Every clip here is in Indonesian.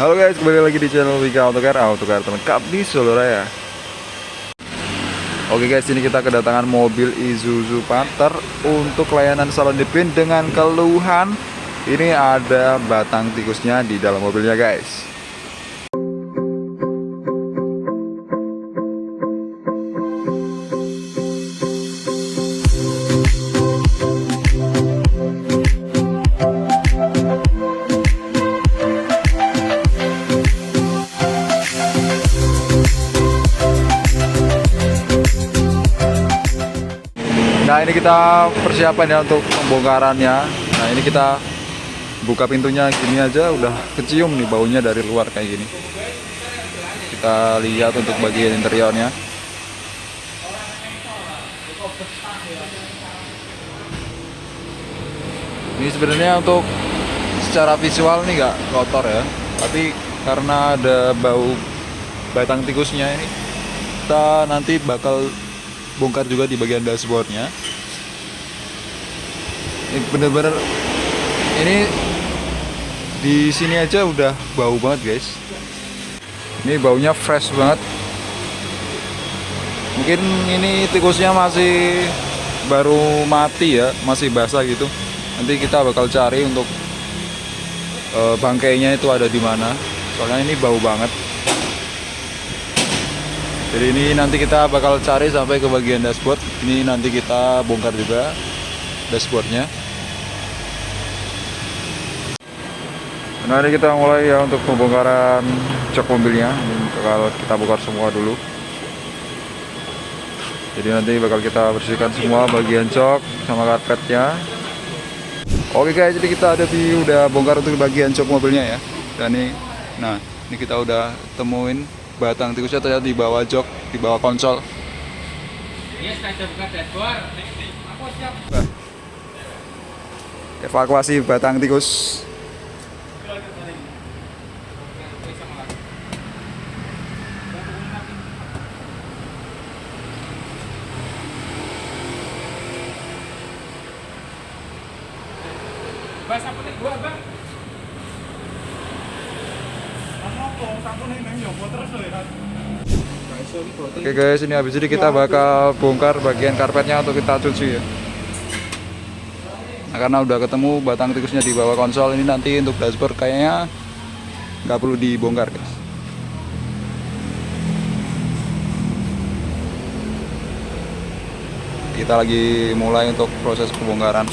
Halo guys, kembali lagi di channel Wika Autocar lengkap di Solo Raya. Oke guys, ini kita kedatangan mobil Isuzu Panther untuk layanan salon dipin dengan keluhan ini ada batang tikusnya di dalam mobilnya guys. Nah ini kita persiapan ya untuk pembongkarannya. Nah ini kita buka pintunya gini aja udah kecium nih baunya dari luar kayak gini. Kita lihat untuk bagian interiornya. Ini sebenarnya untuk secara visual nih nggak kotor ya, tapi karena ada bau batang tikusnya ini, kita nanti bakal bongkar juga di bagian dashboardnya. Ini bener-bener ini di sini aja udah bau banget guys. Ini baunya fresh banget. Mungkin ini tikusnya masih baru mati ya, masih basah gitu. Nanti kita bakal cari untuk bangkainya itu ada di mana. Soalnya ini bau banget. Jadi ini nanti kita bakal cari sampai ke bagian dashboard. Ini nanti kita bongkar juga dashboardnya. Nah ini kita mulai ya untuk pembongkaran jok mobilnya. Ini bakal kita bongkar semua dulu. Jadi nanti bakal kita bersihkan semua bagian jok sama karpetnya. Oke guys, jadi kita udah bongkar untuk bagian jok mobilnya ya. Dan ini, nah ini kita udah temuin batang tikusnya ternyata di bawah jok, di bawah konsol. Evakuasi batang tikus. Oke guys, ini habis ini kita bakal bongkar bagian karpetnya untuk kita cuci ya. Nah, karena udah ketemu batang tikusnya di bawah konsol, ini nanti untuk dashboard kayaknya nggak perlu dibongkar guys. Kita lagi mulai untuk proses pembongkaran.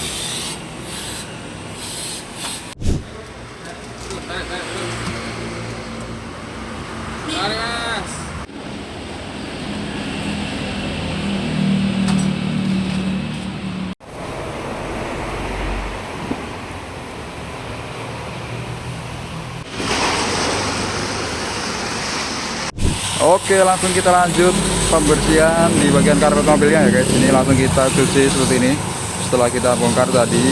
Oke, langsung kita lanjut pembersihan di bagian karpet mobilnya ya guys. Ini langsung kita cuci seperti ini setelah kita bongkar tadi.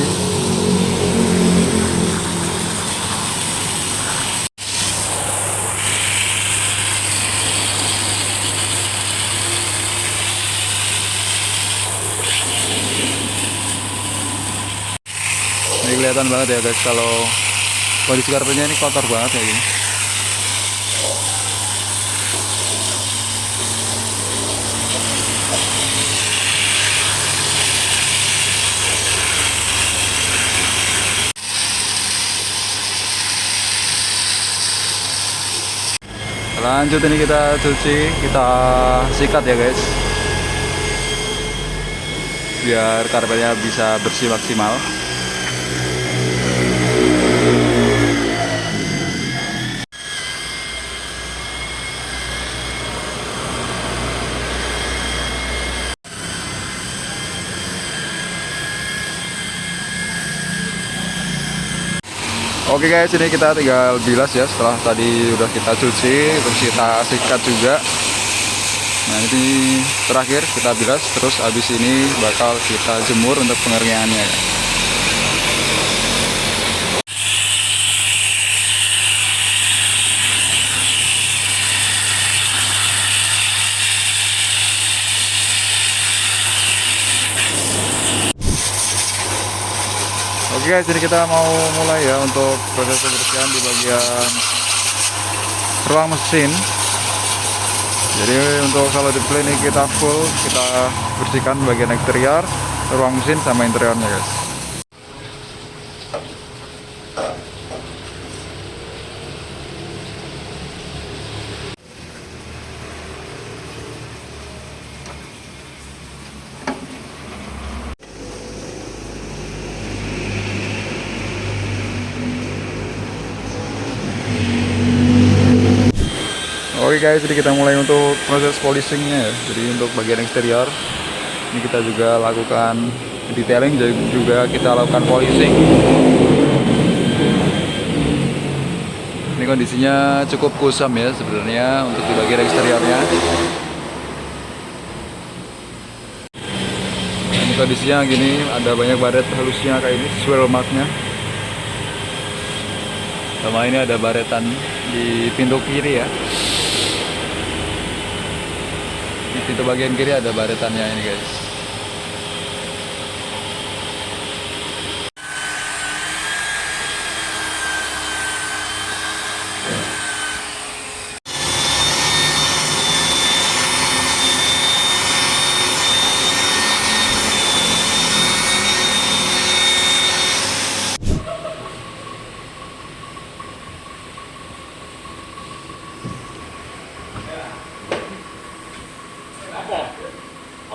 Ini kelihatan banget ya guys kalau kondisi karpetnya ini kotor banget kayak gini. Lanjut ini kita cuci, kita sikat ya guys, biar karpetnya bisa bersih maksimal. Oke guys, ini kita tinggal bilas ya setelah tadi udah kita cuci, terus kita sikat juga. Nah ini terakhir kita bilas, terus habis ini bakal kita jemur untuk pengeringannya. Oke guys, jadi kita mau mulai ya untuk proses pembersihan di bagian ruang mesin. Jadi untuk kalau display ini kita full, kita bersihkan bagian eksterior, ruang mesin sama interiornya guys. Oke guys, jadi kita mulai untuk proses polishingnya ya. Jadi untuk bagian eksterior ini kita juga lakukan detailing, juga kita lakukan polishing. Ini kondisinya cukup kusam ya sebenarnya untuk di bagian eksteriornya. Ini kondisinya gini, ada banyak baret halusnya kayak ini, swirl marknya. Sama ini ada baretan di pintu kiri ya. Di pintu bagian kiri ada baretannya ini guys.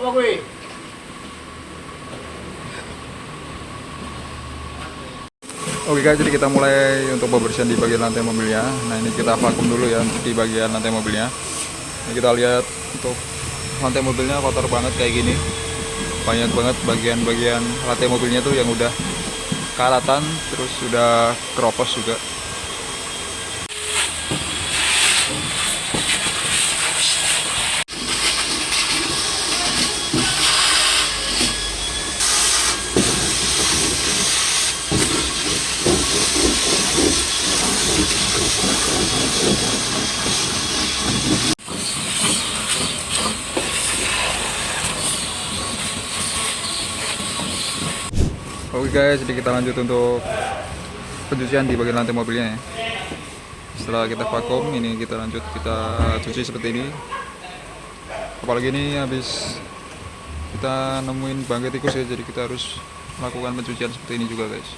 Apa gue? Oke guys, jadi kita mulai untuk pembersihan di bagian lantai mobilnya. Nah ini kita vakum dulu ya di bagian lantai mobilnya. Ini kita lihat untuk lantai mobilnya kotor banget kayak gini. Banyak banget bagian-bagian lantai mobilnya tuh yang udah karatan, terus sudah keropos juga. Oke guys, jadi kita lanjut untuk pencucian di bagian lantai mobilnya ya. Setelah kita vakum, ini kita lanjut kita cuci seperti ini. Apalagi ini habis kita nemuin bangkai tikus ya, jadi kita harus melakukan pencucian seperti ini juga guys.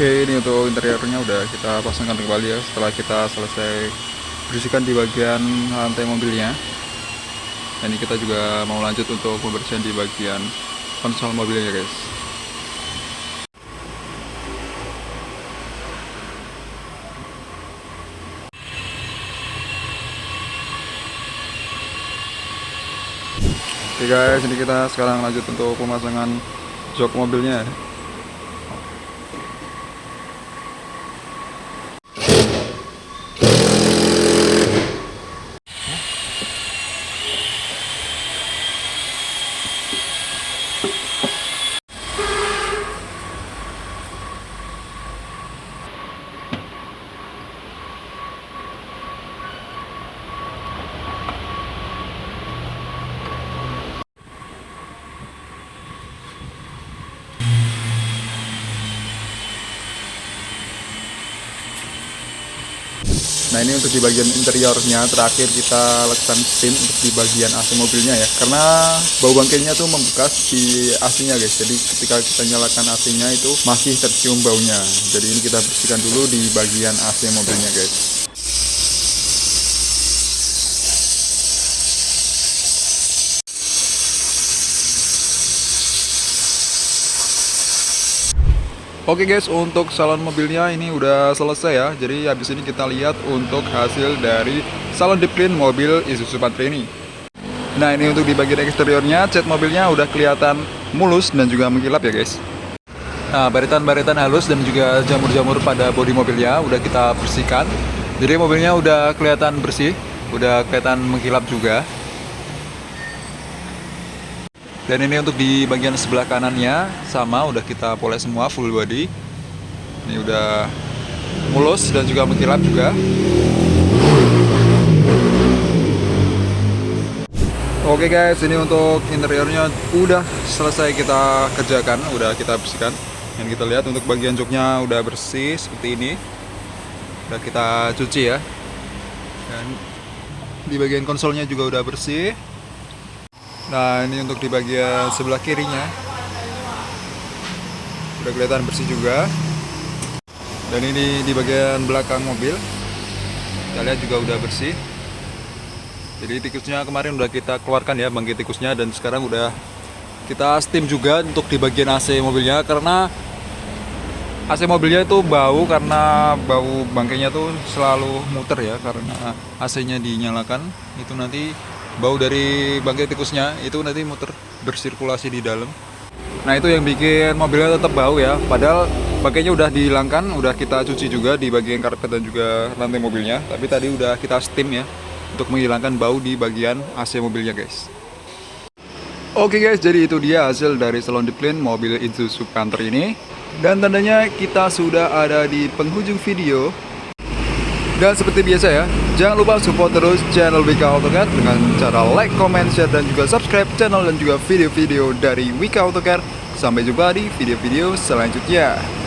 Oke, ini untuk interiornya udah kita pasangkan kembali ya setelah kita selesai bersihkan di bagian lantai mobilnya. Dan ini kita juga mau lanjut untuk pembersihan di bagian konsol mobilnya guys. Oke guys, ini kita sekarang lanjut untuk pemasangan jok mobilnya. Nah ini untuk di bagian interiornya terakhir kita lakukan steam untuk di bagian AC mobilnya ya, karena bau bangkainya tuh membekas di AC-nya guys. Jadi ketika kita nyalakan AC-nya itu masih tercium baunya. Jadi ini kita bersihkan dulu di bagian AC mobilnya guys. Oke guys, untuk salon mobilnya ini udah selesai ya. Jadi habis ini kita lihat untuk hasil dari salon deep clean mobil Isuzu Patra ini. Nah ini untuk di bagian eksteriornya, cat mobilnya udah kelihatan mulus dan juga mengkilap ya guys. Nah, baritan-baritan halus dan juga jamur-jamur pada bodi mobilnya udah kita bersihkan. Jadi mobilnya udah kelihatan bersih, udah kelihatan mengkilap juga. Dan ini untuk di bagian sebelah kanannya sama udah kita poles semua full body. Ini udah mulus dan juga mengkilap juga. Oke guys, ini untuk interiornya udah selesai kita kerjakan, udah kita bersihkan. Dan kita lihat untuk bagian joknya udah bersih seperti ini. Udah kita cuci ya. Dan di bagian konsolnya juga udah bersih. Nah, ini untuk di bagian sebelah kirinya. Udah kelihatan bersih juga. Dan ini di bagian belakang mobil. Kita lihat juga udah bersih. Jadi tikusnya kemarin udah kita keluarkan ya, bangkai tikusnya, dan sekarang udah kita steam juga untuk di bagian AC mobilnya, karena AC mobilnya itu bau karena bau bangkainya tuh selalu muter ya, karena AC-nya dinyalakan. Itu nanti bau dari bangkai tikusnya itu nanti muter bersirkulasi di dalam. Nah, itu yang bikin mobilnya tetap bau ya, padahal bangkainya udah dihilangkan, udah kita cuci juga di bagian karpet dan juga lantai mobilnya, tapi tadi udah kita steam ya untuk menghilangkan bau di bagian AC mobilnya guys. Oke guys, jadi itu dia hasil dari salon deep clean mobil Isuzu Panther ini. Dan tandanya kita sudah ada di penghujung video. Dan seperti biasa ya, jangan lupa support terus channel Wika Autocar dengan cara like, comment, share, dan juga subscribe channel dan juga video-video dari Wika Autocar. Sampai jumpa di video-video selanjutnya.